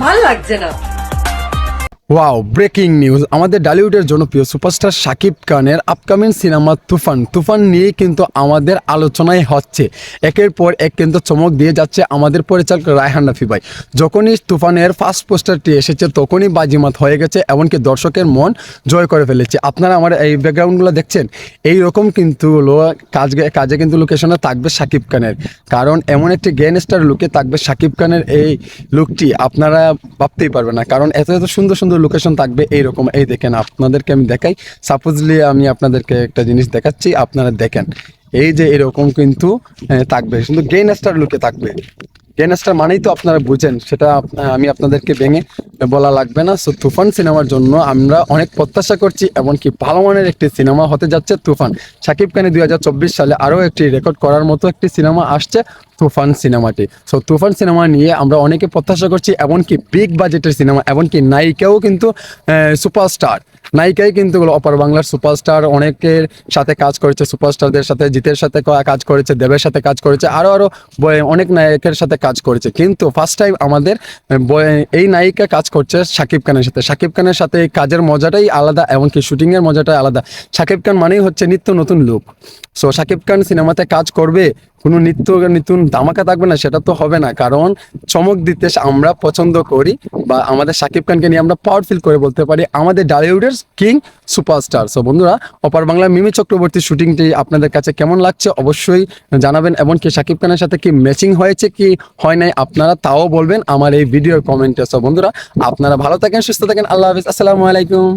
ভাল লাগছে না। Wow, breaking news! আমাদের টলিউডের জনপ্রিয় সুপারস্টার শাকিব খানের আপকামিং সিনেমা তুফান নিয়ে কিন্তু আমাদের আলোচনায় হচ্ছে। একের পর এক কিন্তু চমক দিয়ে যাচ্ছে আমাদের পরিচালক রায়হান রাফি ভাই। যখনই তুফানের ফার্স্ট পোস্টারটি এসেছে তখনই বাজিমাত হয়ে গেছে, এমনকি দর্শকের মন জয় করে ফেলেছে। আপনারা আমার এই ব্যাকগ্রাউন্ডগুলো দেখছেন, এই রকম কিন্তু কাজে কিন্তু লোকেশনে থাকবে শাকিব খানের, কারণ এমন একটি গ্যাংস্টার লুকে থাকবে শাকিব খানের এই লুকটি আপনারা ভাবতেই পারবেন না, কারণ এত এত সুন্দর সুন্দর লোকেশন থাকবে এইরকম। এই দেখেন, আপনাদেরকে আমি দেখাই, সাপোজলি আমি আপনাদেরকে একটা জিনিস দেখাচ্ছি, আপনারা দেখেন, এই যে এরকম কিন্তু থাকবে, কিন্তু গ্যাংস্টার লুকে থাকবে। গ্যাংস্টার মানেই তো আপনারা বুঝেন, সেটা আমি আপনাদেরকে ভেঙে বলা লাগবে না। সো তুফান সিনেমার জন্য আমরা অনেক প্রত্যাশা করছি, এমনকি ভালো মানের একটি সিনেমা হতে যাচ্ছে তুফান। শাকিব খানের 2024 সালে আরও একটি রেকর্ড করার মতো একটি সিনেমা আসছে, তুফান সিনেমাটি। সো তুফান সিনেমা নিয়ে আমরা অনেকে প্রত্যাশা করছি, এমনকি বিগ বাজেটের সিনেমা, এমনকি নায়িকাও কিন্তু সুপারস্টার, নায়িকাই কিন্তু অপার বাংলার সুপারস্টার, অনেকের সাথে কাজ করেছে, সুপারস্টারদের সাথে, জিতের সাথে কাজ করেছে, দেবের সাথে কাজ করেছে, আরও অনেক নায়কের সাথে কাজ করেছে। কিন্তু ফার্স্ট টাইম আমাদের এই নায়িকা কাজ করছে শাকিব খানের সাথে। শাকিব খানের সাথে এই কাজের মজাটাই আলাদা, এমনকি শুটিংয়ের মজাটাই আলাদা। শাকিব খান মানেই হচ্ছে নিত্য নতুন লুক। সো শাকিব খান সিনেমাতে কাজ করবে, কোনো নিত্য নতুন ধামাকা থাকবে না, সেটা তো হবে না, কারণ চমক দিতে আমরা পছন্দ করি, বা আমাদের শাকিব খানকে নিয়ে আমরা পাওয়ারফুল করে বলতে পারি আমাদের টলিউডের কিং সুপারস্টার। সো বন্ধুরা, অপার বাংলা মিমি চক্রবর্তী শুটিংটি আপনাদের কাছে কেমন লাগছে অবশ্যই জানাবেন, এমনকি শাকিব খানের সাথে কি ম্যাচিং হয়েছে কি হয় নাই আপনারা তাও বলবেন আমার এই ভিডিওর কমেন্টে। সো বন্ধুরা, আপনারা ভালো থাকেন, সুস্থ থাকেন, আল্লাহ হাফিজ, আসসালামু আলাইকুম।